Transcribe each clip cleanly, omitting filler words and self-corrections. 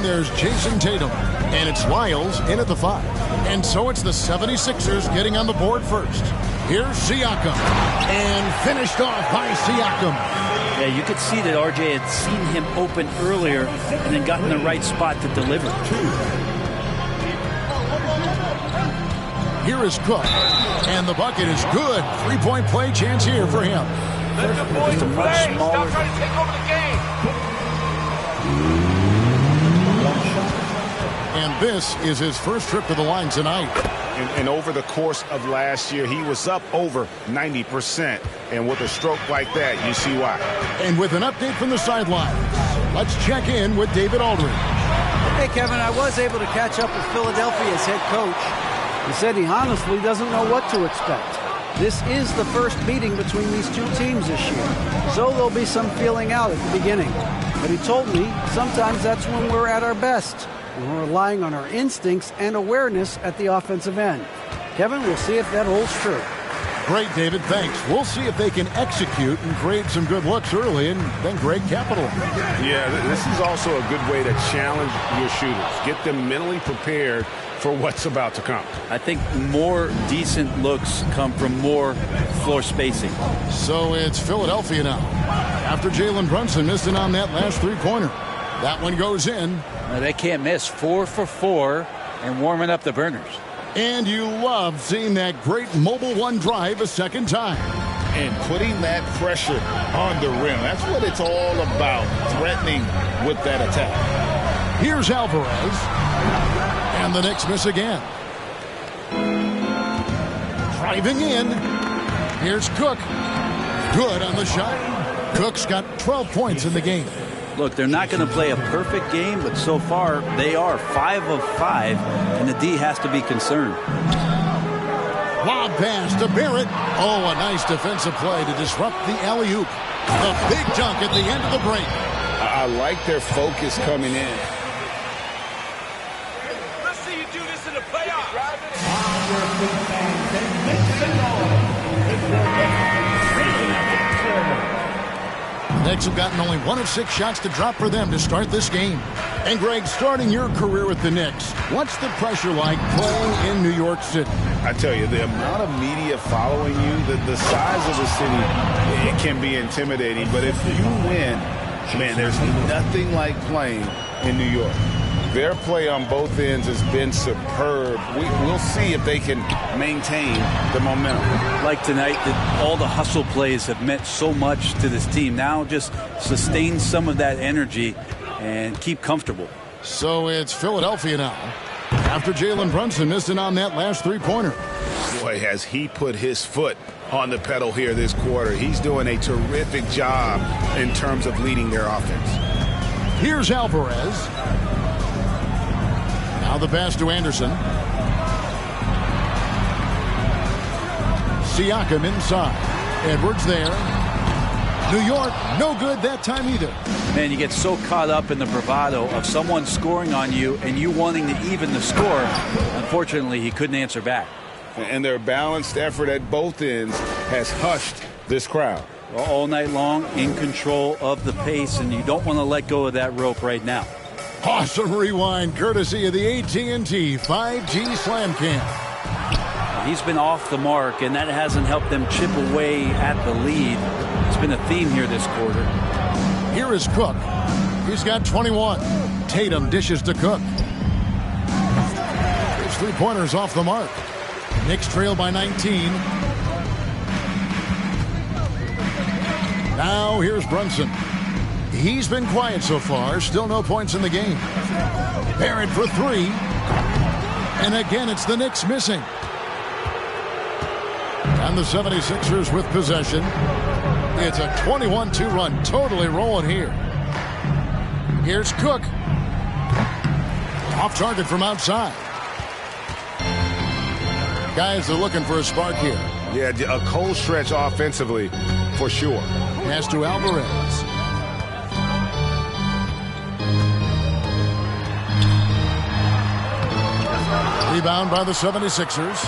there's Jason Tatum. And it's Lyles in at the 5. And so it's the 76ers getting on the board first. Here's Siakam. And finished off by Siakam. Yeah, you could see that RJ had seen him open earlier and then gotten the right spot to deliver. Here is Cook. And the bucket is good. 3-point play chance here for him. Just a much smaller. Stop trying to take over the game. And this is his first trip to the line tonight. And over the course of last year, he was up over 90%. And with a stroke like that, you see why. And with an update from the sidelines, let's check in with David Aldridge. Hey, Kevin, I was able to catch up with Philadelphia's head coach. He said he honestly doesn't know what to expect. This is the first meeting between these two teams this year, so there'll be some feeling out at the beginning. But he told me sometimes that's when we're at our best. We're relying on our instincts and awareness at the offensive end. Kevin, we'll see if that holds true. Great, David. Thanks. We'll see if they can execute and create some good looks early and then Greg capitalize. Yeah, this is also a good way to challenge your shooters. Get them mentally prepared for what's about to come. I think more decent looks come from more floor spacing. So it's Philadelphia now. After Jalen Brunson missed it on that last three-pointer. That one goes in. They can't miss. 4 for 4 and warming up the burners. And you love seeing that great mobile one drive a second time. And putting that pressure on the rim. That's what it's all about, threatening with that attack. Here's Alvarez. And the Knicks miss again. Driving in. Here's Cook. Good on the shot. Cook's got 12 points in the game. Look, they're not going to play a perfect game, but so far they are 5 of 5, and the D has to be concerned. Lob pass to Barrett. Oh, a nice defensive play to disrupt the alley-oop. The big dunk at the end of the break. I like their focus coming in. Let's see you do this in the playoffs. Knicks have gotten only 1 of 6 shots to drop for them to start this game. And Greg, starting your career with the Knicks, what's the pressure like playing in New York City? I tell you, the amount of media following you, the size of the city, it can be intimidating. But if you win, man, there's nothing like playing in New York. Their play on both ends has been superb. We'll see if they can maintain the momentum. Like tonight, all the hustle plays have meant so much to this team. Now just sustain some of that energy and keep comfortable. So it's Philadelphia now. After Jalen Brunson missed it on that last three-pointer. Boy, has he put his foot on the pedal here this quarter. He's doing a terrific job in terms of leading their offense. Here's Alvarez. Now the pass to Anderson. Siakam inside. Edwards there. New York, no good that time either. Man, you get so caught up in the bravado of someone scoring on you and you wanting to even the score. Unfortunately, he couldn't answer back. And their balanced effort at both ends has hushed this crowd. All night long, in control of the pace, and you don't want to let go of that rope right now. Awesome rewind, courtesy of the AT&T 5G Slam Cam. He's been off the mark, and that hasn't helped them chip away at the lead. It's been a theme here this quarter. Here is Cook. He's got 21. Tatum dishes to Cook. His three-pointers off the mark. Knicks trail by 19. Now here's Brunson. He's been quiet so far. Still no points in the game. Barrett for 3. And again, it's the Knicks missing. And the 76ers with possession. It's a 21-2 run. Totally rolling here. Here's Cook. Off target from outside. Guys are looking for a spark here. Yeah, a cold stretch offensively for sure. Pass to Alvarez. Rebound by the 76ers.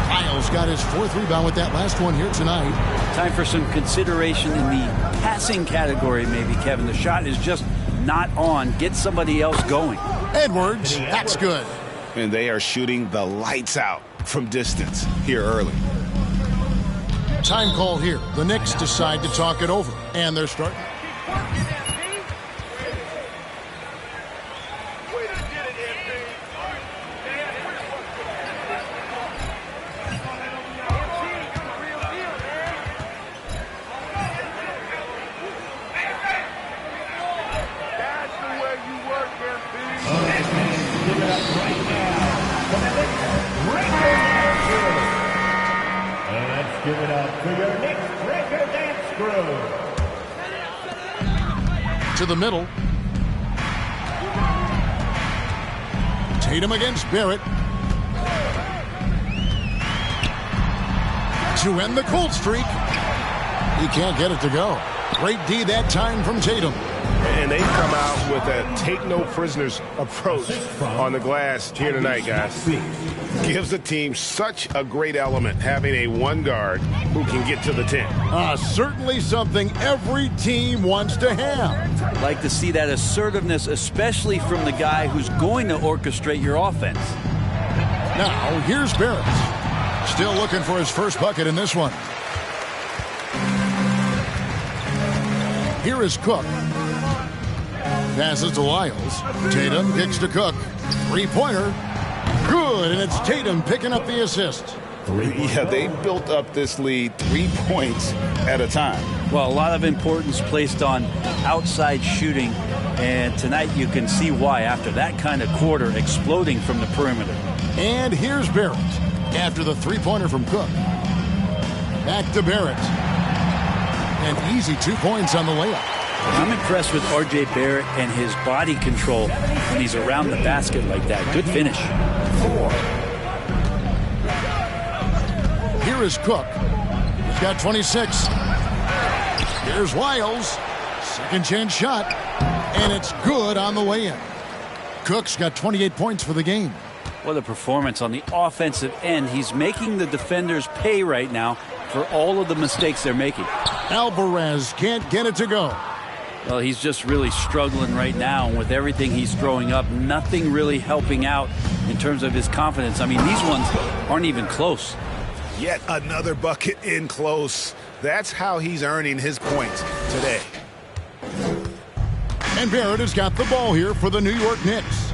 Lyles got his 4th rebound with that last one here tonight. Time for some consideration in the passing category, maybe, Kevin. The shot is just not on, get somebody else going. Edwards, that's good. And they are shooting the lights out from distance here early. Time call here. The Knicks decide to talk it over, and they're starting. Give it up for your next record dance crew. To the middle. Tatum against Barrett. To end the cold streak. He can't get it to go. Great D that time from Tatum. And they've come out with a take-no-prisoners approach on the glass here tonight, guys. Gives the team such a great element, having a one guard who can get to the 10. Certainly something every team wants to have. Like to see that assertiveness, especially from the guy who's going to orchestrate your offense. Now, here's Barrett. Still looking for his first bucket in this one. Here is Cook. Passes to Lyles. Tatum kicks to Cook. Three-pointer. Good, and it's Tatum picking up the assist. Yeah, they built up this lead 3 points at a time. Well, a lot of importance placed on outside shooting, and tonight you can see why after that kind of quarter exploding from the perimeter. And here's Barrett after the three-pointer from Cook. Back to Barrett. And easy 2 points on the layup. I'm impressed with R.J. Barrett and his body control when he's around the basket like that. Good finish. Here is Cook. He's got 26. Here's Lyles. Second chance shot. And it's good on the way in. Cook's got 28 points for the game. What a performance on the offensive end. He's making the defenders pay right now for all of the mistakes they're making. Alvarez can't get it to go. Well, he's just really struggling right now with everything he's throwing up. Nothing really helping out in terms of his confidence. I mean, these ones aren't even close. Yet another bucket in close. That's how he's earning his points today. And Barrett has got the ball here for the New York Knicks.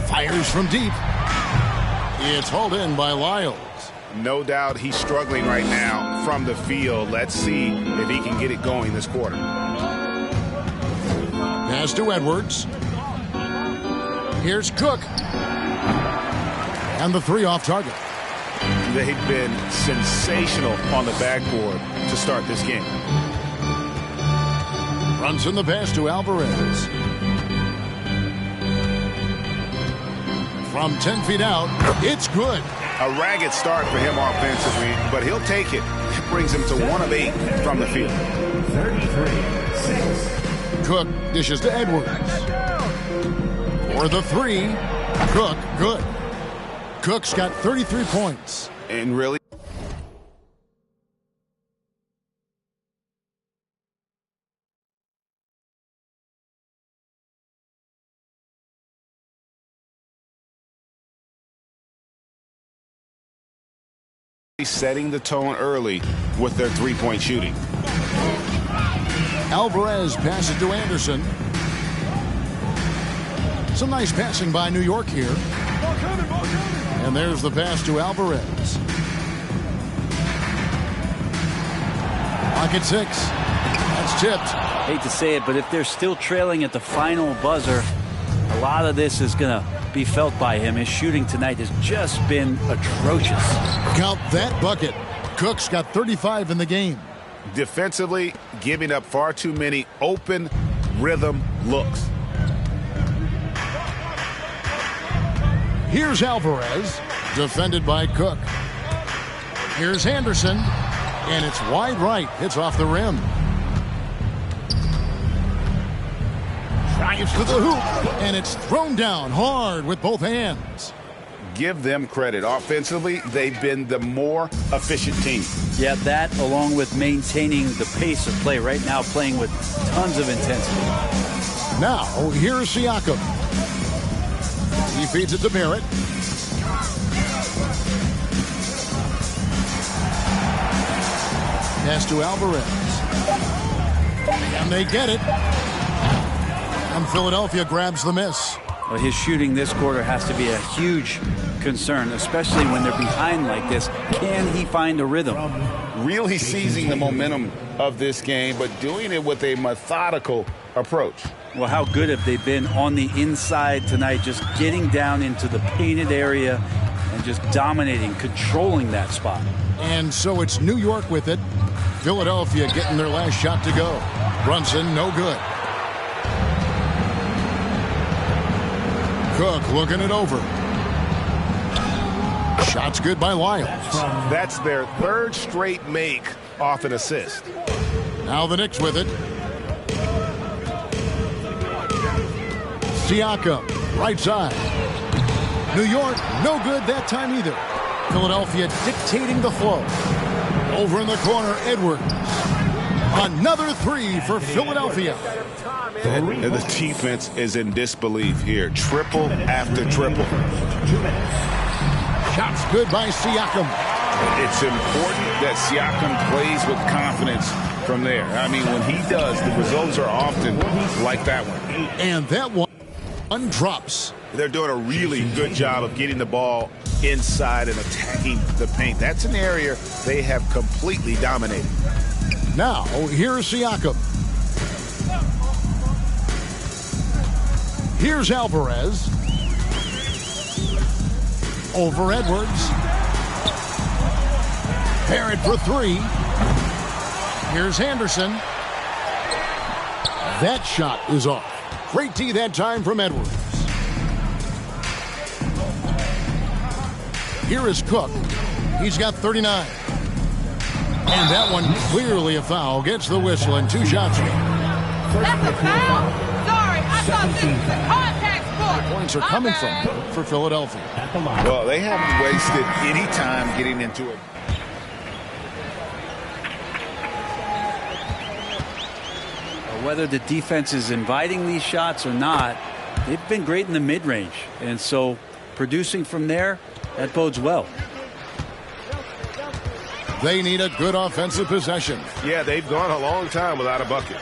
Fires from deep. It's hauled in by Lyles. No doubt he's struggling right now from the field. Let's see if he can get it going this quarter. Pass to Edwards. Here's Cook. And the three off target. They've been sensational on the backboard to start this game. Brunson the pass to Alvarez. From 10 feet out, it's good. A ragged start for him offensively, but he'll take it. It brings him to 1 of 8 from the field. 33-6. Cook dishes to Edwards. For the three, Cook, good. Cook's got 33 points. And really, setting the tone early with their three-point shooting. Alvarez passes to Anderson. Some nice passing by New York here. And there's the pass to Alvarez. Pocket 6. That's tipped. Hate to say it, but if they're still trailing at the final buzzer, a lot of this is going to be felt by him. His shooting tonight has just been atrocious. Count that bucket. Cook's got 35 in the game. Defensively, giving up far too many open rhythm looks. Here's Alvarez, defended by Cook. Here's Anderson, and it's wide right. Hits off the rim. Drives to the hoop, and it's thrown down hard with both hands. give them credit. Offensively, they've been the more efficient team. Yeah, that along with maintaining the pace of play right now, playing with tons of intensity. Now, here's Siakam. He feeds it to Barrett. Pass to Alvarez. And they get it. And Philadelphia grabs the miss. Well, his shooting this quarter has to be a huge concern, especially when they're behind like this. Can he find a rhythm? Really seizing the momentum of this game, but doing it with a methodical approach. Well, how good have they been on the inside tonight, just getting down into the painted area and just dominating, controlling that spot. And so it's New York with it. Philadelphia getting their last shot to go. Brunson, no good. Cook looking it over. Shot's good by Lyles. That's their third straight make off an assist. Now the Knicks with it. Siakam, right side. New York, no good that time either. Philadelphia dictating the flow. Over in the corner, Edwards. Another three for Philadelphia. And the defense is in disbelief here. Triple after triple. Shots good by Siakam. It's important that Siakam plays with confidence from there. I mean, when he does, the results are often like that one. And that one drops. They're doing a really good job of getting the ball inside and attacking the paint. That's an area they have completely dominated. Now, here's Siakam. Here's Alvarez. Over Edwards. Barrett for three. Here's Henderson. That shot is off. Great D that time from Edwards. Here is Cook. He's got 39. And that one clearly a foul. Gets the whistle and 2 shots. That's a foul? Sorry, I thought this was a contact sport. Points are coming from for Philadelphia. Well, they haven't wasted any time getting into it. Whether the defense is inviting these shots or not, they've been great in the mid-range. And so producing from there, that bodes well. They need a good offensive possession. Yeah, they've gone a long time without a bucket.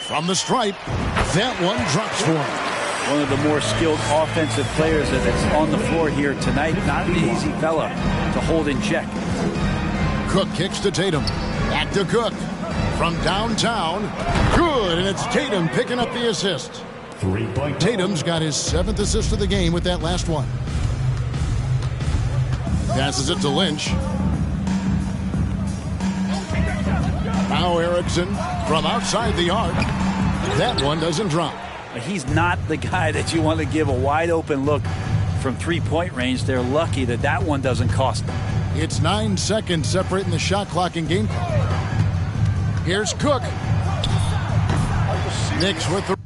From the stripe, that one drops for him. One of the more skilled offensive players that's on the floor here tonight. Not an easy fella to hold in check. Cook kicks to Tatum. Back to Cook. From downtown. Good, and it's Tatum picking up the assist. Tatum's got his 7th assist of the game with that last one. Passes it to Lynch. Now Erickson from outside the arc. That one doesn't drop. He's not the guy that you want to give a wide open look from three-point range. They're lucky that that one doesn't cost them. It's 9 seconds separating the shot clock and game clock. Here's Cook. Knicks with the...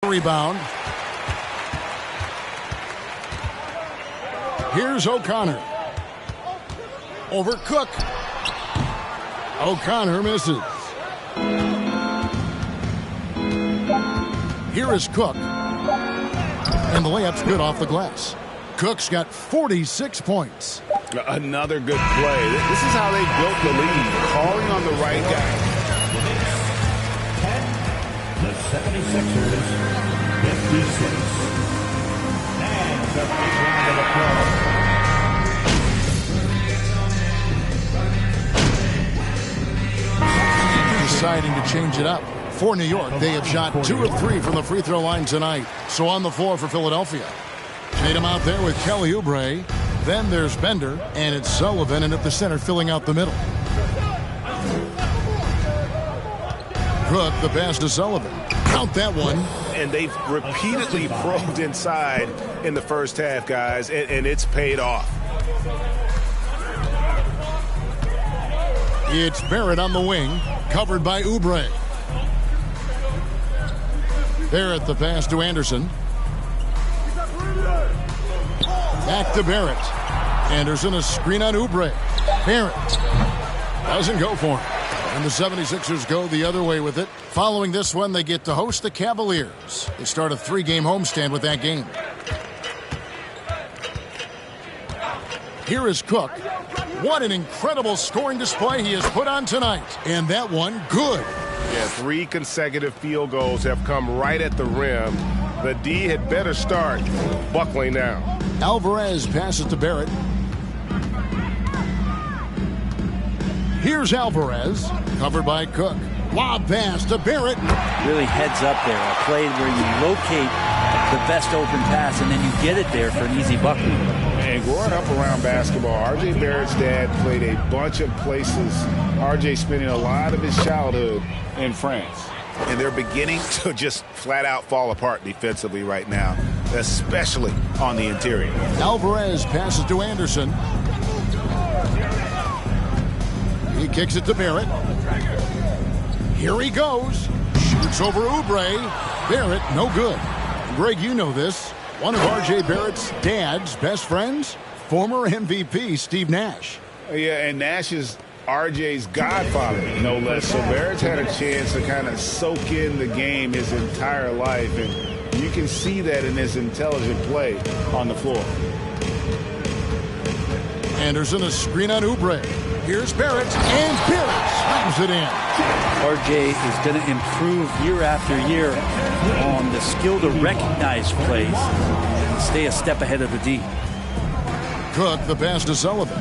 Rebound. Here's O'Connor. Over Cook. O'Connor misses. Here is Cook. And the layup's good off the glass. Cook's got 46 points. Another good play. This is how they built the lead, calling on the right guy. The 76ers, 56. And the first round of applause. Deciding to change it up. For New York, they have shot 2 of 3 from the free throw line tonight. So on the floor for Philadelphia. Tatum out there with Kelly Oubre. Then there's Bender, and it's Sullivan and at the center filling out the middle. Cook, the pass to Sullivan. Count that one. And they've repeatedly probed inside in the first half, guys, and it's paid off. It's Barrett on the wing, covered by Oubre. Barrett the pass to Anderson. Back to Barrett. Anderson a screen on Oubre. Barrett doesn't go for him. And the 76ers go the other way with it. Following this one, they get to host the Cavaliers. They start a 3-game homestand with that game. Here is Cook. What an incredible scoring display he has put on tonight. And that one, good. Yeah, 3 consecutive field goals have come right at the rim. The D had better start buckling down. Alvarez passes to Barrett. Here's Alvarez, covered by Cook. Lob pass to Barrett. Really heads up there. A play where you locate the best open pass and then you get it there for an easy bucket. And growing up around basketball, R.J. Barrett's dad played a bunch of places. R.J. spending a lot of his childhood in France. And they're beginning to just flat out fall apart defensively right now, especially on the interior. Alvarez passes to Anderson. He kicks it to Barrett. Here he goes. Shoots over Oubre. Barrett, no good. Greg, you know this. One of R.J. Barrett's dad's best friends, former MVP Steve Nash. Yeah, and Nash is R.J.'s godfather, no less. So Barrett's had a chance to kind of soak in the game his entire life, and you can see that in his intelligent play on the floor. Anderson a screen on Oubre. Here's Barrett, and Barrett slams it in. RJ is going to improve year after year on the skill to recognize plays and stay a step ahead of the D. Cook, the pass to Sullivan.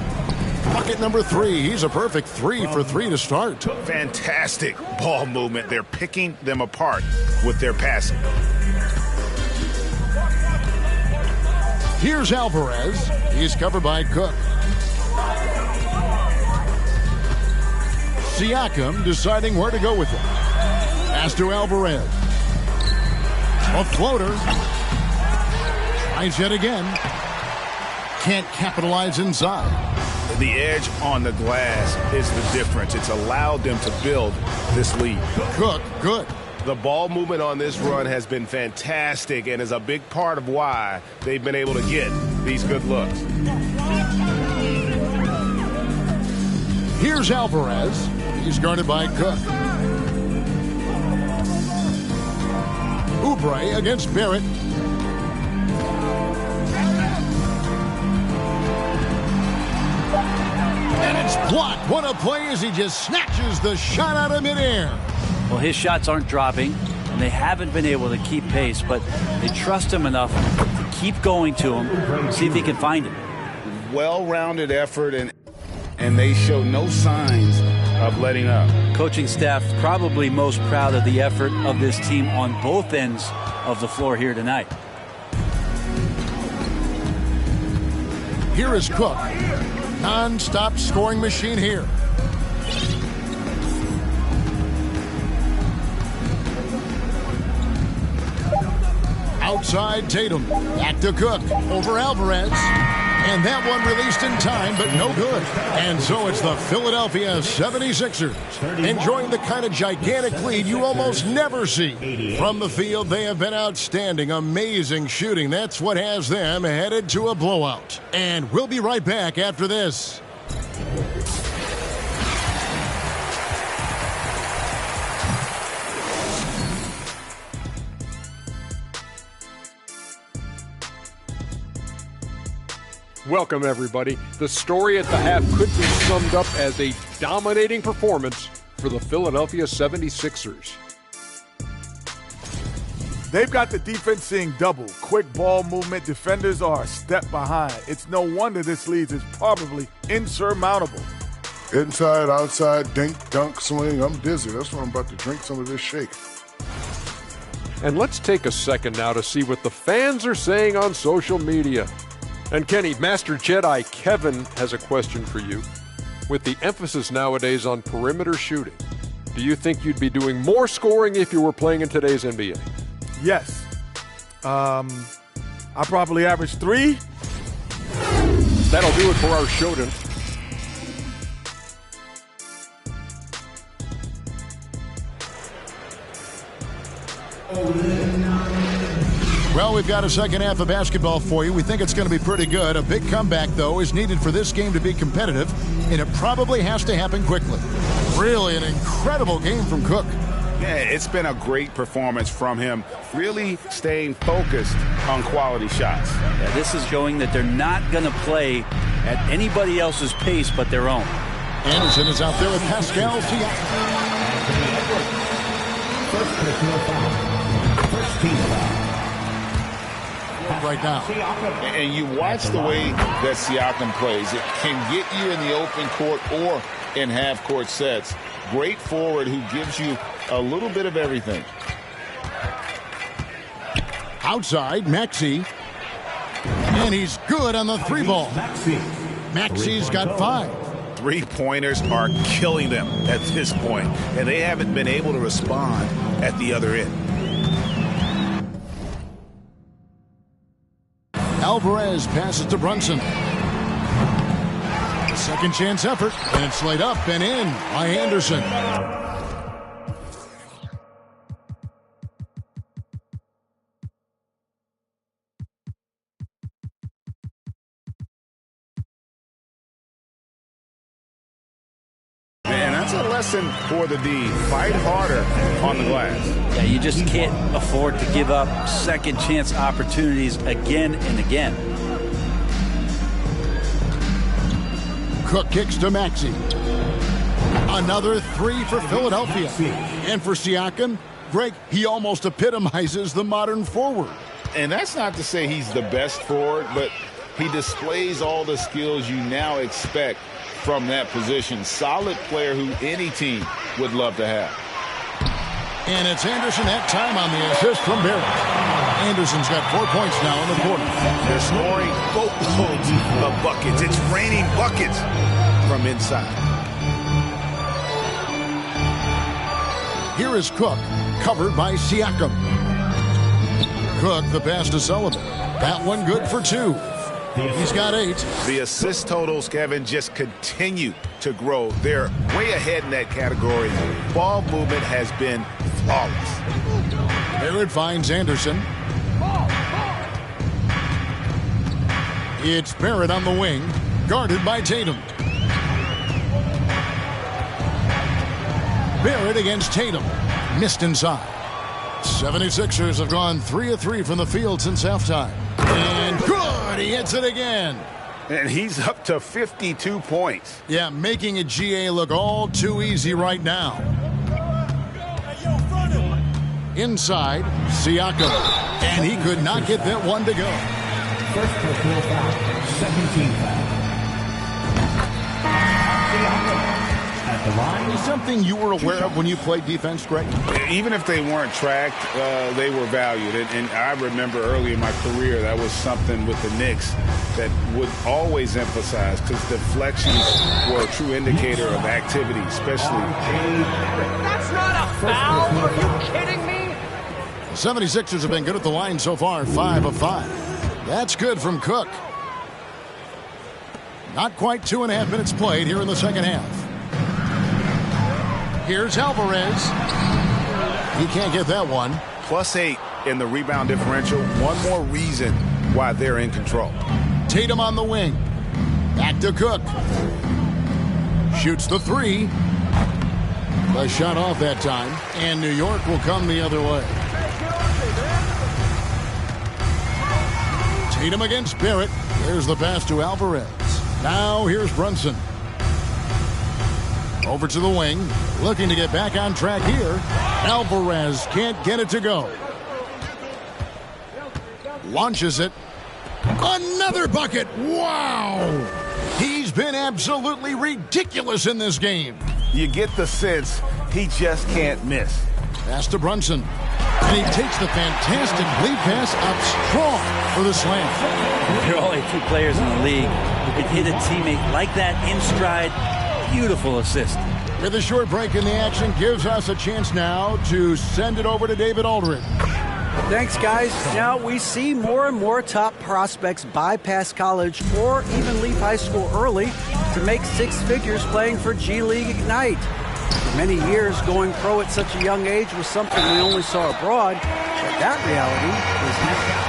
Bucket number 3. He's a perfect 3 for 3 to start. Fantastic ball movement. They're picking them apart with their passing. Here's Alvarez. He's covered by Cook. Siakam deciding where to go with it. Pass to Alvarez. A floater. Tries yet again. Can't capitalize inside. The edge on the glass is the difference. It's allowed them to build this lead. Cook, good. The ball movement on this run has been fantastic and is a big part of why they've been able to get these good looks. Here's Alvarez. He's guarded by Cook. Oubre against Barrett. And it's blocked. What a play as he just snatches the shot out of midair. Well, his shots aren't dropping, and they haven't been able to keep pace, but they trust him enough to keep going to him, see if he can find him. Well-rounded effort, and they show no signs of letting up. Coaching staff probably most proud of the effort of this team on both ends of the floor here tonight. Here is Cook. Non-stop scoring machine here. Outside Tatum. Back to Cook. Over Alvarez. And that one released in time, but no good. And so it's the Philadelphia 76ers enjoying the kind of gigantic lead you almost never see. From the field, they have been outstanding. Amazing shooting. That's what has them headed to a blowout. And we'll be right back after this. Welcome, everybody. The story at the half could be summed up as a dominating performance for the Philadelphia 76ers. They've got the defense seeing double. Quick ball movement. Defenders are a step behind. It's no wonder this lead is probably insurmountable. Inside, outside, dink, dunk, swing. I'm dizzy. That's why I'm about to drink some of this shake. And let's take a second now to see what the fans are saying on social media. And Kenny, Master Jedi Kevin has a question for you. With the emphasis nowadays on perimeter shooting, do you think you'd be doing more scoring if you were playing in today's NBA? Yes. I probably average 3. That'll do it for our showdown. Well, we've got a second half of basketball for you. We think it's going to be pretty good. A big comeback, though, is needed for this game to be competitive, and it probably has to happen quickly. Really an incredible game from Cook. Yeah, it's been a great performance from him, really staying focused on quality shots. Yeah, this is showing that they're not going to play at anybody else's pace but their own. Anderson is out there with Pascal Siakam. First personal foul. First team foul. Right now. And you watch the way that Siakam plays. It can get you in the open court or in half-court sets. Great forward who gives you a little bit of everything. Outside, Maxey. And he's good on the 3 ball. Maxey's got 5. Three-pointers are killing them at this point, and they haven't been able to respond at the other end. Alvarez passes to Brunson. Second chance effort, and it's laid up and in by Anderson. And that's a lesson for the D. Fight harder on the glass. Yeah, you just can't afford to give up second chance opportunities again and again. Cook kicks to Maxey. Another 3 for Philadelphia. And for Siakam, Greg, he almost epitomizes the modern forward. And that's not to say he's the best forward, but he displays all the skills you now expect from that position. Solid player who any team would love to have. And it's Anderson that time on the assist from Barrett. Anderson's got 4 points now in the quarter. They're scoring boatloads of buckets. It's raining buckets from inside. Here is Cook, covered by Siakam. Cook, the pass to Sullivan. That one good for 2. He's got 8. The assist totals, Kevin, just continue to grow. They're way ahead in that category. Ball movement has been flawless. Barrett finds Anderson. It's Barrett on the wing, guarded by Tatum. Barrett against Tatum. Missed inside. 76ers have gone 3 of 3 from the field since halftime. And good! He hits it again. And he's up to 52 points. Yeah, making a GA look all too easy right now. Inside, Siakam. And he could not get that one to go. First personal foul. Second team foul. At the line. Something you were aware of when you played defense, Greg? Even if they weren't tracked, they were valued. And I remember early in my career, that was something with the Knicks that would always emphasize, because deflections were a true indicator of activity, especially. That's not a foul. Are you kidding me? 76ers have been good at the line so far, 5 of 5. That's good from Cook. Not quite 2.5 minutes played here in the second half. Here's Alvarez. He can't get that one. +8 in the rebound differential. One more reason why they're in control. Tatum on the wing. Back to Cook. Shoots the 3. The shot off that time. And New York will come the other way. Tatum against Barrett. There's the pass to Alvarez. Now here's Brunson. Over to the wing. Looking to get back on track here. Alvarez can't get it to go. Launches it. Another bucket. Wow. He's been absolutely ridiculous in this game. You get the sense he just can't miss. Pass to Brunson. And he takes the fantastic lead pass up strong for the slam. There are only 2 players in the league who can hit a teammate like that in stride. Beautiful assist. With a short break in the action, gives us a chance now to send it over to David Aldridge. Thanks, guys. Now we see more and more top prospects bypass college or even leave high school early to make 6 figures playing for G League Ignite. For many years, going pro at such a young age was something we only saw abroad, but that reality is now.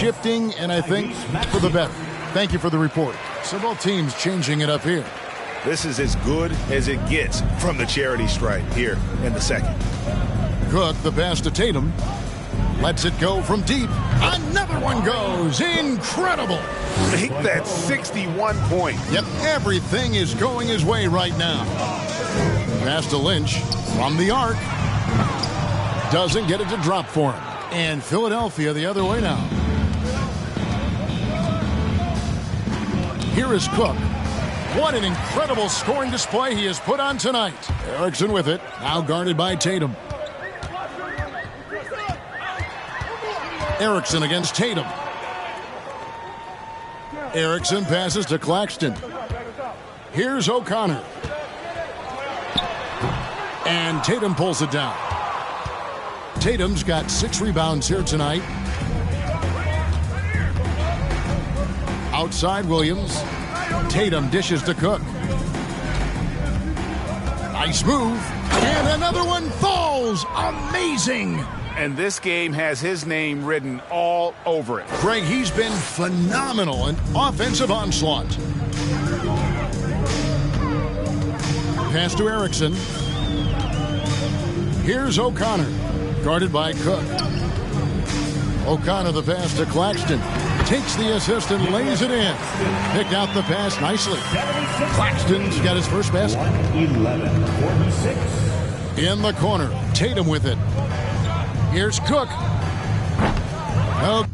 Shifting, and I think for the better. Thank you for the report. So both teams changing it up here. This is as good as it gets from the charity stripe here in the second. Cook, the pass to Tatum. Lets it go from deep. Another one goes. Incredible. Make that 61 point. Yep, everything is going his way right now. Pass to Lynch from the arc. Doesn't get it to drop for him. And Philadelphia the other way now. Here is Cook. What an incredible scoring display he has put on tonight. Erickson with it. Now guarded by Tatum. Erickson against Tatum. Erickson passes to Claxton. Here's O'Connor. And Tatum pulls it down. Tatum's got 6 rebounds here tonight. Outside Williams. Tatum dishes to Cook. Nice move. And another one falls. Amazing. And this game has his name written all over it. Greg, he's been phenomenal in offensive onslaught. Pass to Erickson. Here's O'Connor. guarded by Cook. O'Connor the pass to Claxton. Takes the assist and lays it in. Picked out the pass nicely. Claxton's got his first basket. 11-46. In the corner, Tatum with it. Here's Cook. Oh.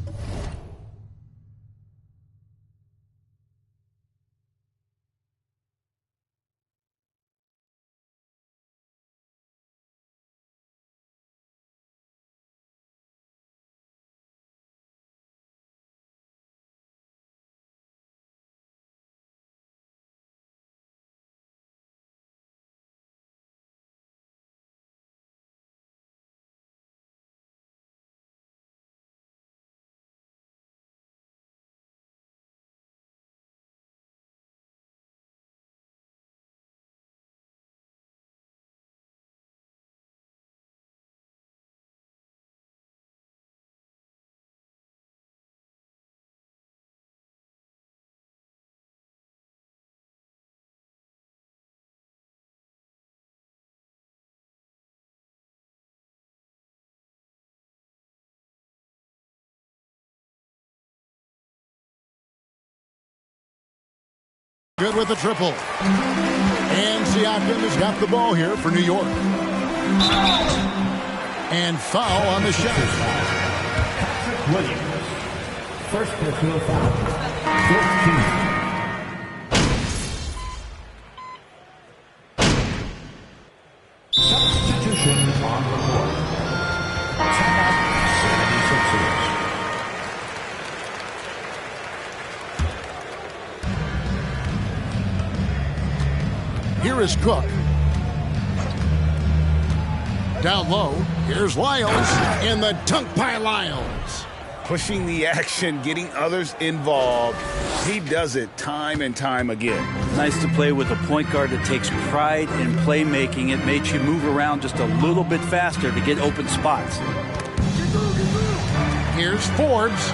Good with the triple. And Siakam has got the ball here for New York. And foul on the shot. Williams. First personal foul. 14. Substitution on the court. Timeout 76ers. Here is Cook. Down low, here's Lyles, and the dunk by Lyles. Pushing the action, getting others involved. He does it time and time again. Nice to play with a point guard that takes pride in playmaking. It makes you move around just a little bit faster to get open spots. Here's Forbes.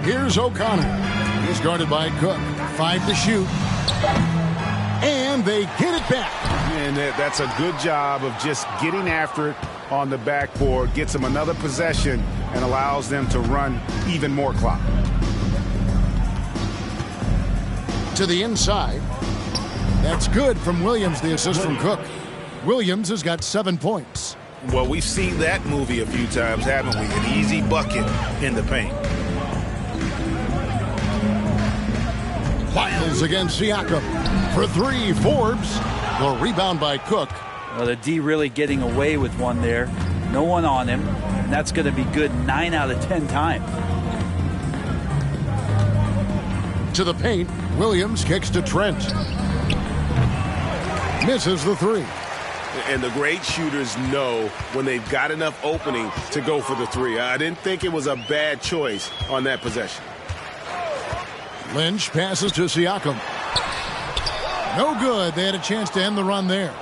Here's O'Connor. He's guarded by Cook. 5 to shoot. And they get it back. And that's a good job of just getting after it on the backboard. Gets them another possession and allows them to run even more clock. To the inside. That's good from Williams, the assist from Cook. Williams has got 7 points. Well, we've seen that movie a few times, haven't we? An easy bucket in the paint. Lyles against Siakam. For 3, Forbes. The rebound by Cook. Well, the D really getting away with one there. No one on him. And that's going to be good 9 out of 10 times. To the paint. Williams kicks to Trent. Misses the 3. And the great shooters know when they've got enough opening to go for the 3. I didn't think it was a bad choice on that possession. Lynch passes to Siakam. No good. They had a chance to end the run there.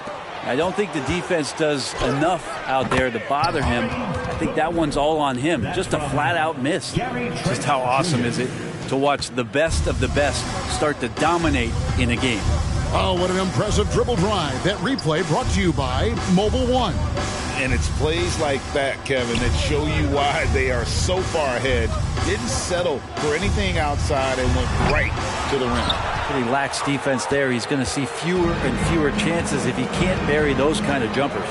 I don't think the defense does enough out there to bother him. I think that one's all on him. Just a flat-out miss. Just how awesome is it to watch the best of the best start to dominate in a game. Oh, what an impressive dribble drive. That replay brought to you by Mobile One. And it's plays like that, Kevin, that show you why they are so far ahead. Didn't settle for anything outside and went right to the rim. Pretty lax defense there. He's going to see fewer and fewer chances if he can't bury those kind of jumpers.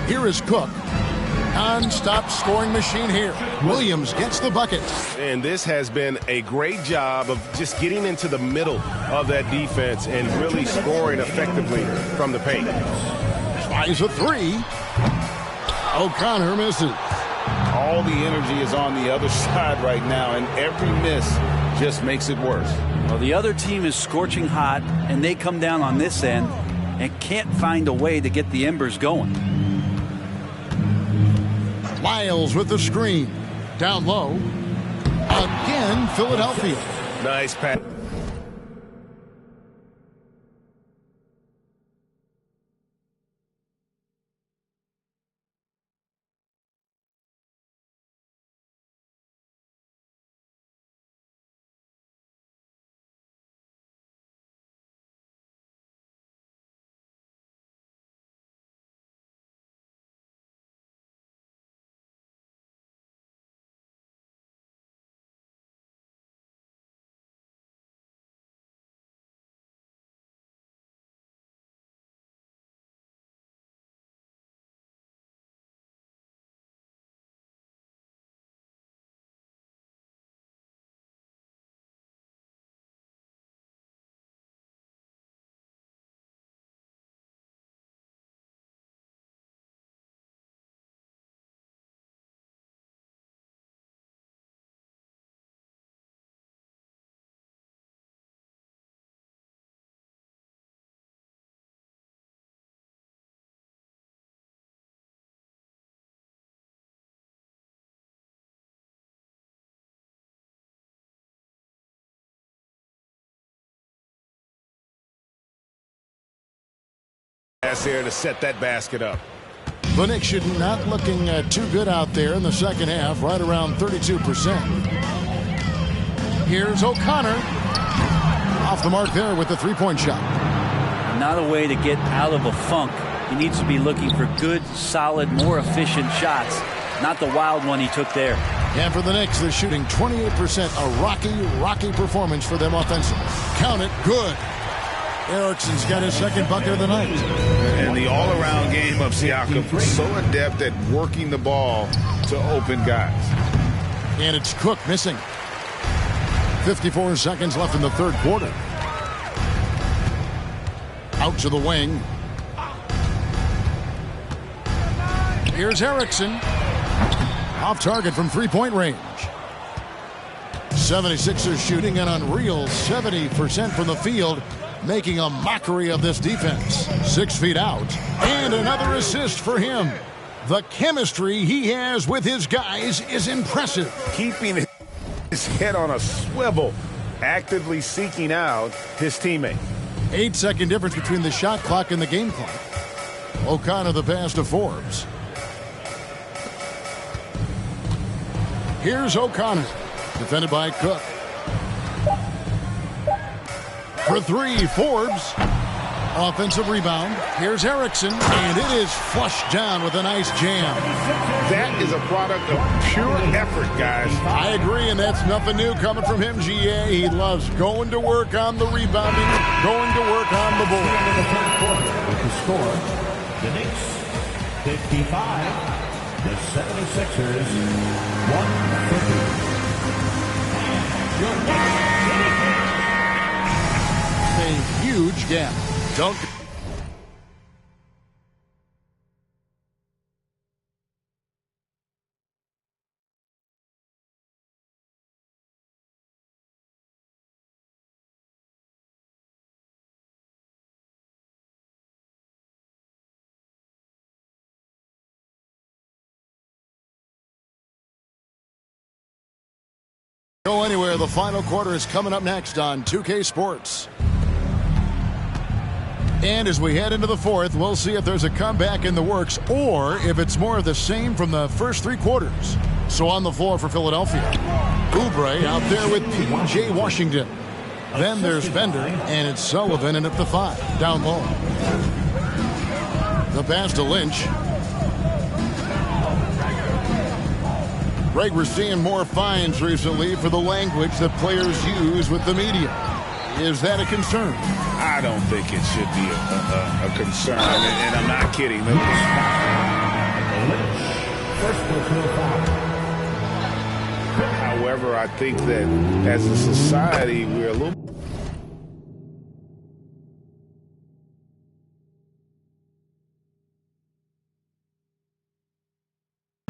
Here is Cook. Non-stop scoring machine here. Williams gets the bucket. And this has been a great job of just getting into the middle of that defense and really scoring effectively from the paint. Tries a 3. O'Connor misses. All the energy is on the other side right now, and every miss just makes it worse. Well, the other team is scorching hot, and they come down on this end and can't find a way to get the embers going. Lyles with the screen. Down low. Again, Philadelphia. Nice pass. That's there to set that basket up. The Knicks should not looking too good out there in the second half, right around 32%. Here's O'Connor. Off the mark there with the three-point shot. Not a way to get out of a funk. He needs to be looking for good, solid, more efficient shots. Not the wild one he took there. And for the Knicks, they're shooting 28%. A rocky performance for them offensively. Count it, good. Erickson's got his second bucket of the night. And the all-around game of Siakam, so adept at working the ball to open guys. And it's Cook missing. 54 seconds left in the third quarter. Out to the wing. Here's Erickson. Off target from three-point range. 76ers shooting an unreal 70% from the field, making a mockery of this defense. 6 feet out. And another assist for him. The chemistry he has with his guys is impressive. Keeping his head on a swivel, actively seeking out his teammate. 8-second difference between the shot clock and the game clock. O'Connor the pass to Forbes. Here's O'Connor, defended by Cook. For three, Forbes. Offensive rebound. Here's Erickson, and it is flushed down with a nice jam. That is a product of pure effort, guys. I agree, and that's nothing new coming from him, GA. He loves going to work on the rebounding, going to work on the board. With the score, the Knicks 55, the 76ers 150. A huge gap. Don't. Go anywhere. The final quarter is coming up next on 2K Sports. And as we head into the fourth, we'll see if there's a comeback in the works or if it's more of the same from the first three quarters. So on the floor for Philadelphia, Oubre out there with P.J. Washington. Then there's Bender, and it's Sullivan in at the 5, down low. The pass to Lynch. Greg, we're seeing more fines recently for the language that players use with the media. Is that a concern? I don't think it should be a concern, and I'm not kidding. First personal foul. However, I think that as a society, we're a little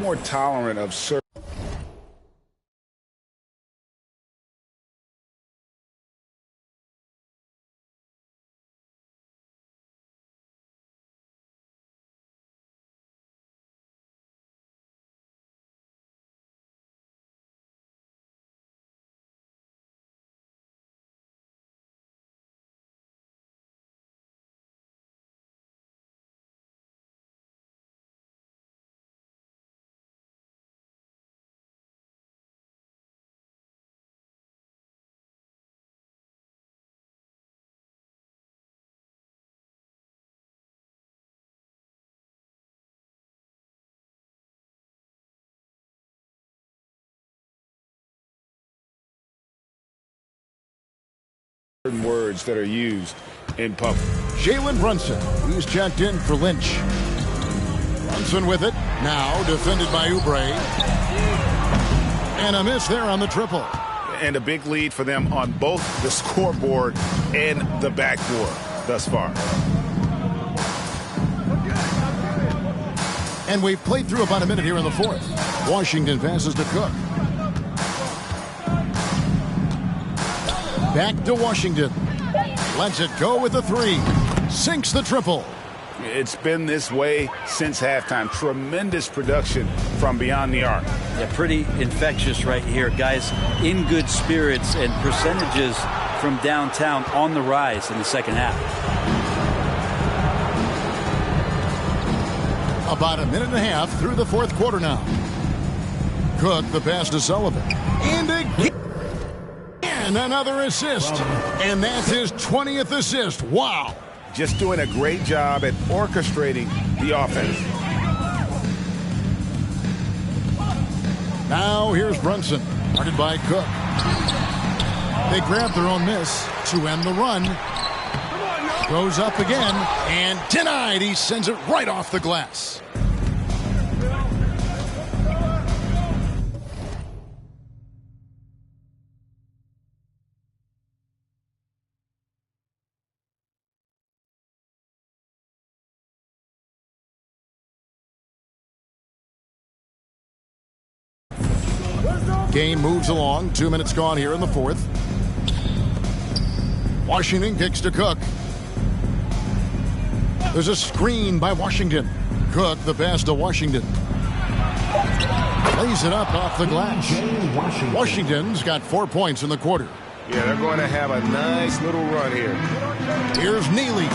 more tolerant of certain. Words that are used in public. Jalen Brunson, he's checked in for Lynch. Brunson with it, now defended by Oubre. And a miss there on the triple. And a big lead for them on both the scoreboard and the backboard thus far. And we've played through about a minute here in the fourth. Washington passes to Cook. Back to Washington. Lets it go with the 3. Sinks the triple. It's been this way since halftime. Tremendous production from beyond the arc. Yeah, pretty infectious right here. Guys in good spirits and percentages from downtown on the rise in the second half. About a minute and a half through the fourth quarter now. Cook, the pass to Sullivan. And again, another assist. And that's his 20th assist. Wow. Just doing a great job at orchestrating the offense. Now here's Brunson, guarded by Cook. They grab their own miss to end the run. Goes up again and denied. He sends it right off the glass. Game moves along. 2 minutes gone here in the fourth. Washington kicks to Cook. There's a screen by Washington. Cook, the pass to Washington. Lays it up off the glass. Washington's got 4 points in the quarter. Yeah, they're going to have a nice little run here. Here's Neely.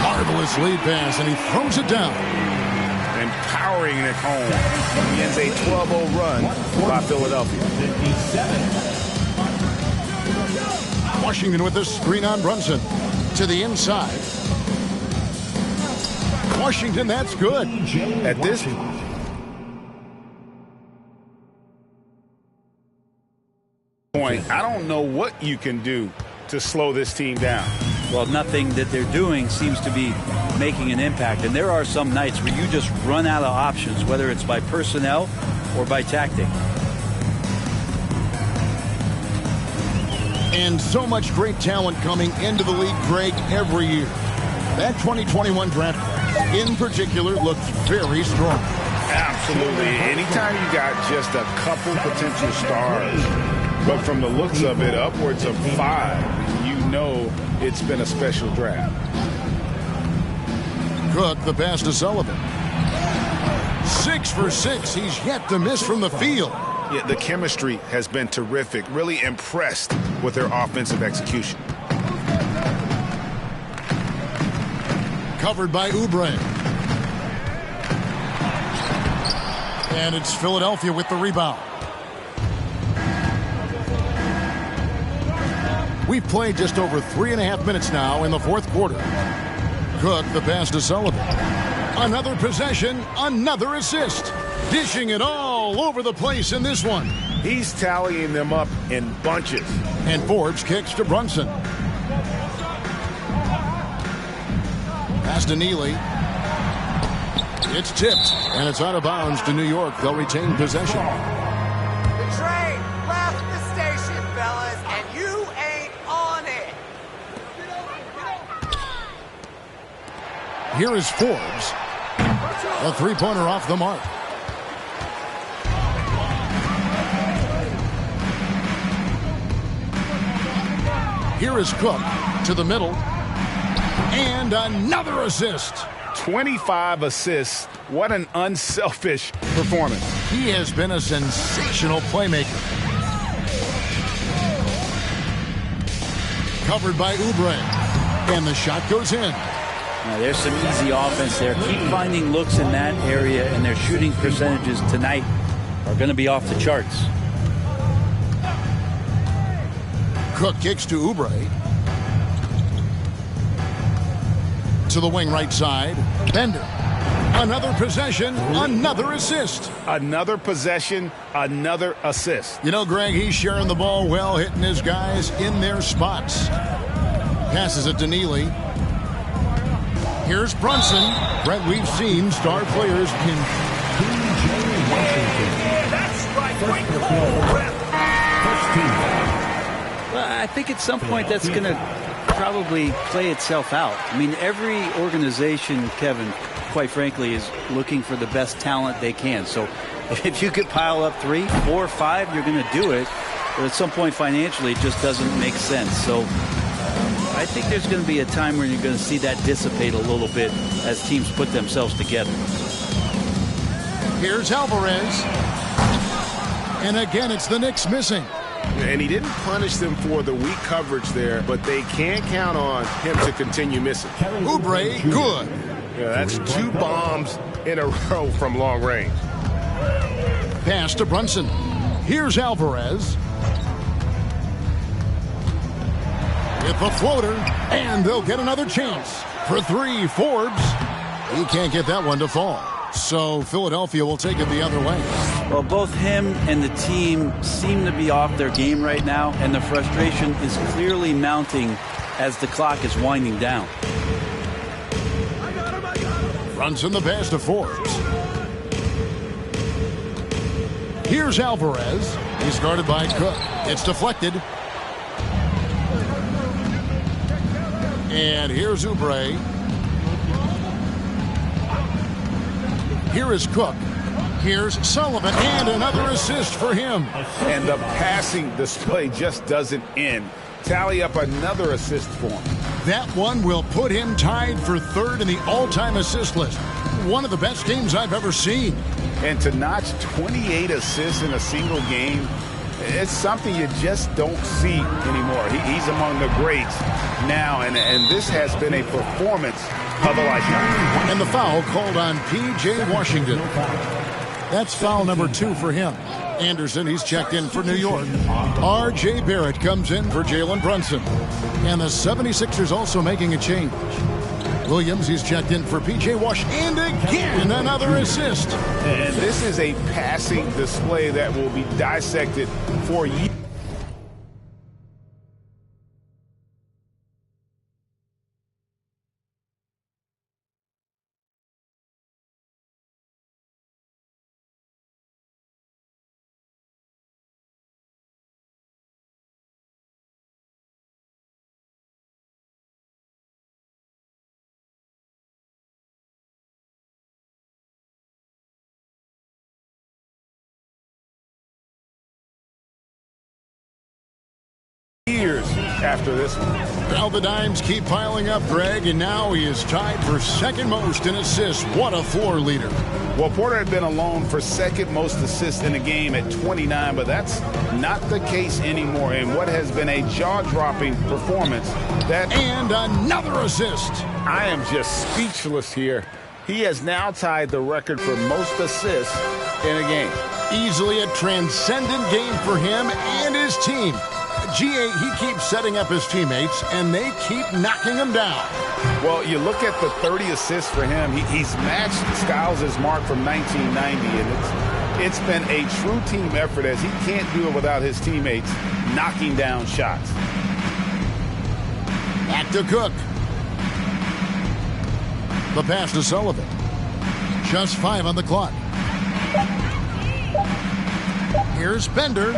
Marvelous lead pass, and he throws it down. And powering it home. He ends a 12-0 run by Philadelphia. Washington with the screen on Brunson. To the inside. Washington, that's good. At this point, I don't know what you can do to slow this team down. Well, nothing that they're doing seems to be making an impact. And there are some nights where you just run out of options, whether it's by personnel or by tactic. And so much great talent coming into the league, Greg, every year. That 2021 draft, in particular, looks very strong. Absolutely. Anytime you got just a couple potential stars, but from the looks of it, upwards of 5, you know it's been a special draft. Cook, the pass to Sullivan. 6 for 6. He's yet to miss from the field. Yeah, the chemistry has been terrific. Really impressed with their offensive execution. Covered by Oubre. And it's Philadelphia with the rebound. We've played just over 3.5 minutes now in the fourth quarter. Cook, the pass to Sullivan. Another possession, another assist. Dishing it all over the place in this one. He's tallying them up in bunches. And Forbes kicks to Brunson. Pass to Neely. It's tipped, and it's out of bounds to New York. They'll retain possession. The train left the station, fellas, and you ain't on it. Here is Forbes. A three-pointer off the mark. Here is Cook to the middle. And another assist. 25 assists. What an unselfish performance. He has been a sensational playmaker. Covered by Oubre. And the shot goes in. Now, there's some easy offense there. Keep finding looks in that area, and their shooting percentages tonight are going to be off the charts. Cook kicks to Oubre. To the wing right side. Bender. Another possession, another assist. Another possession, another assist. You know, Greg, he's sharing the ball well, hitting his guys in their spots. Passes it to Neely. Here's Brunson. Brett, we've seen star players in That's right. Great call, Brett. Well, I think at some point that's going to probably play itself out. I mean, every organization, Kevin, quite frankly, is looking for the best talent they can. So if you could pile up 3, 4, 5, you're going to do it. But at some point financially, it just doesn't make sense. So I think there's going to be a time where you're going to see that dissipate a little bit as teams put themselves together. Here's Alvarez. And again, it's the Knicks missing. And he didn't punish them for the weak coverage there, but they can't count on him to continue missing. Oubre, good. Yeah, that's 2 bombs in a row from long range. Pass to Brunson. Here's Alvarez. With the floater, and they'll get another chance. For 3, Forbes. He can't get that one to fall. So Philadelphia will take it the other way. Well, both him and the team seem to be off their game right now, and the frustration is clearly mounting as the clock is winding down. Brunson the pass to Forbes. Here's Alvarez. He's guarded by Cook. It's deflected. And here's Oubre. Here is Cook. Here's Sullivan, and another assist for him. And the passing display just doesn't end. Tally up another assist for him. That one will put him tied for 3rd in the all-time assist list. One of the best games I've ever seen. And to notch 28 assists in a single game, it's something you just don't see anymore. He's among the greats now, and this has been a performance of a lifetime. And the foul called on P.J. Washington. That's foul number 2 for him. Anderson, he's checked in for New York. R.J. Barrett comes in for Jalen Brunson. And the 76ers also making a change. Williams, he's checked in for P.J. Wash, and again another assist. And this is a passing display that will be dissected for years. After this one. Well, the dimes keep piling up, Greg, and now he is tied for 2nd most in assists. What a floor leader. Well, Porter had been alone for 2nd most assists in the game at 29, but that's not the case anymore. And what has been a jaw-dropping performance. And another assist. I am just speechless here. He has now tied the record for most assists in a game. Easily a transcendent game for him and his team. GA, he keeps setting up his teammates, and they keep knocking him down. Well, you look at the 30 assists for him. He's matched Skiles' mark from 1990, and it's been a true team effort as he can't do it without his teammates knocking down shots. Back to Cook. The pass to Sullivan. Just 5 on the clock. Here's Bender.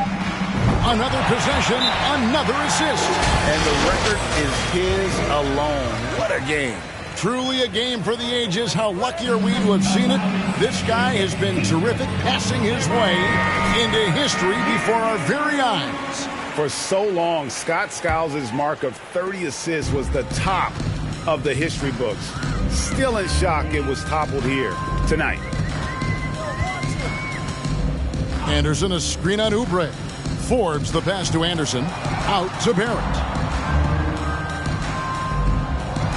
Another possession, another assist. And the record is his alone. What a game. Truly a game for the ages. How lucky are we to have seen it? This guy has been terrific, passing his way into history before our very eyes. For so long, Scott Skiles' mark of 30 assists was the top of the history books. Still in shock it was toppled here tonight. Anderson, a screen on Oubre. Forbes, the pass to Anderson. Out to Barrett.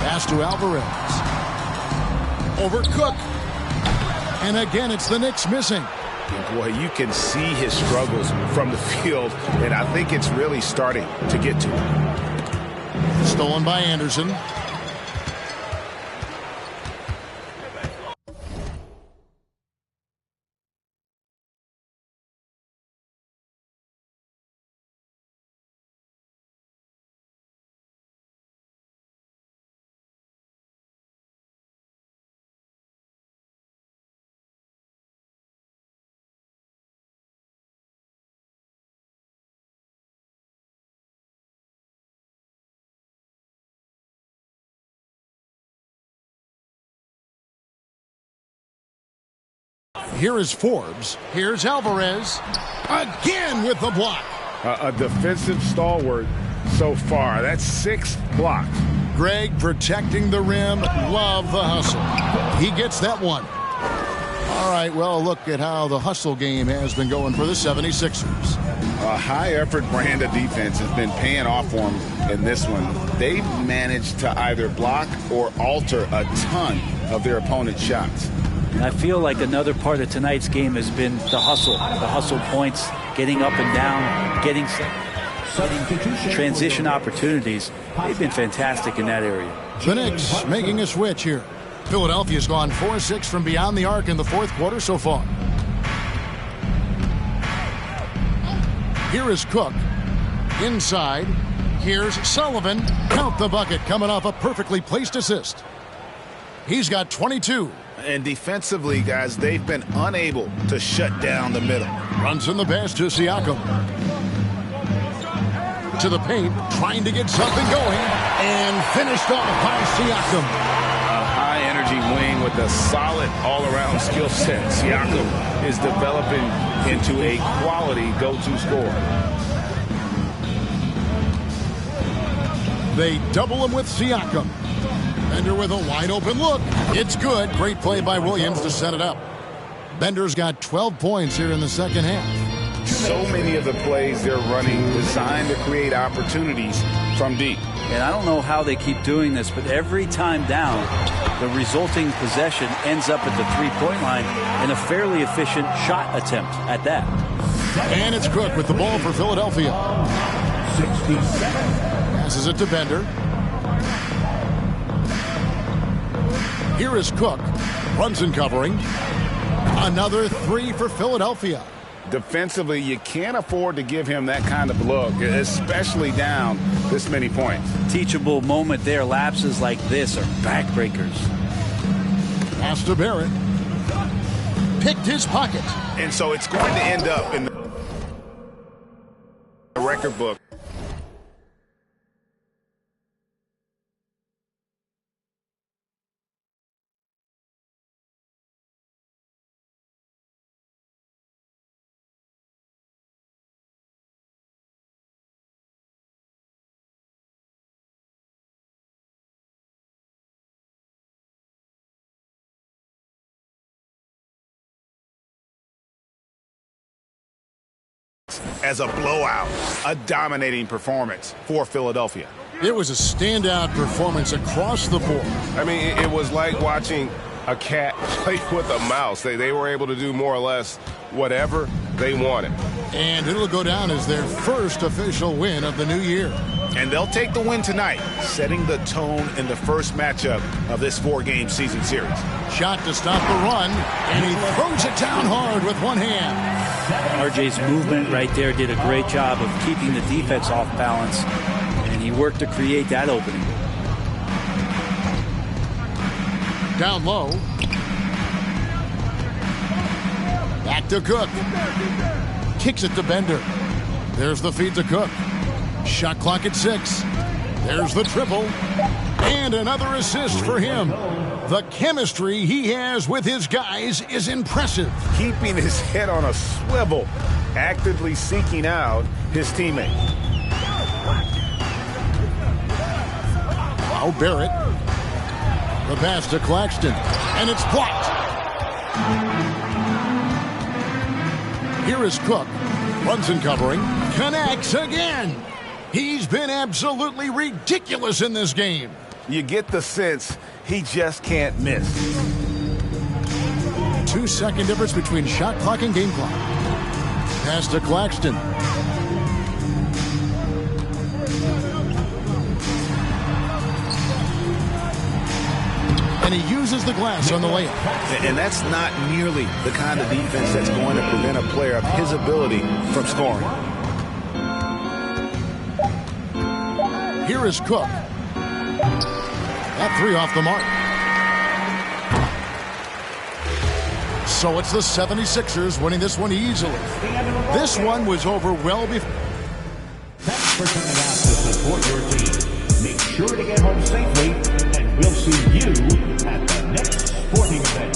Pass to Alvarez. Over Cook. And again, it's the Knicks missing. Boy, you can see his struggles from the field, and I think it's really starting to get to him. Stolen by Anderson. Here is Forbes. Here's Alvarez. Again with the block. A defensive stalwart so far. That's 6 blocks. Greg protecting the rim. Love the hustle. He gets that one. All right, well, look at how the hustle game has been going for the 76ers. A high-effort brand of defense has been paying off for them in this one. They've managed to either block or alter a ton of their opponent's shots. And I feel like another part of tonight's game has been the hustle points, getting up and down, getting transition opportunities. They've been fantastic in that area. The Knicks making a switch here. Philadelphia's gone 4-6 from beyond the arc in the fourth quarter so far. Here is Cook. Inside. Here's Sullivan. Count the bucket, coming off a perfectly placed assist. He's got 22. And defensively, guys, they've been unable to shut down the middle. Runs in the pass to Siakam. To the paint, trying to get something going. And finished off by Siakam. A high-energy wing with a solid all-around skill set. Siakam is developing into a quality go-to scorer. They double him with Siakam. Bender with a wide-open look. It's good. Great play by Williams to set it up. Bender's got 12 points here in the second half. So many of the plays they're running designed to create opportunities from deep. And I don't know how they keep doing this, but every time down, the resulting possession ends up at the three-point line in a fairly efficient shot attempt at that. And it's Cook with the ball for Philadelphia. 67. Passes it to Bender. Here is Cook. Runs and covering. Another three for Philadelphia. Defensively, you can't afford to give him that kind of look, especially down this many points. Teachable moment there. Lapses like this are backbreakers. Pass to Barrett. Picked his pocket. And so it's going to end up in the record book. As a blowout, a dominating performance for Philadelphia. It was a standout performance across the board. I mean, it was like watching a cat play with a mouse. They were able to do more or less whatever they wanted. And it'll go down as their first official win of the new year. And they'll take the win tonight, setting the tone in the first matchup of this four-game season series. Shot to stop the run, and he throws it down hard with one hand. RJ's movement right there did a great job of keeping the defense off balance, and he worked to create that opening. Down low. Back to Cook. Kicks it to Bender. There's the feed to Cook. Shot clock at 6. There's the triple. And another assist for him. The chemistry he has with his guys is impressive. Keeping his head on a swivel, actively seeking out his teammate. Now Barrett. The pass to Claxton. And it's blocked. Here is Cook. Runs and covering. Connects again. He's been absolutely ridiculous in this game. You get the sense he just can't miss. 2-second difference between shot clock and game clock. Pass to Claxton. And he uses the glass on the layup. And that's not nearly the kind of defense that's going to prevent a player of his ability from scoring. Here is Cook. That three off the mark. So it's the 76ers winning this one easily. This one was over well before. Thanks for coming out to support your team. Make sure to get home safely, and we'll see you at the next sporting event.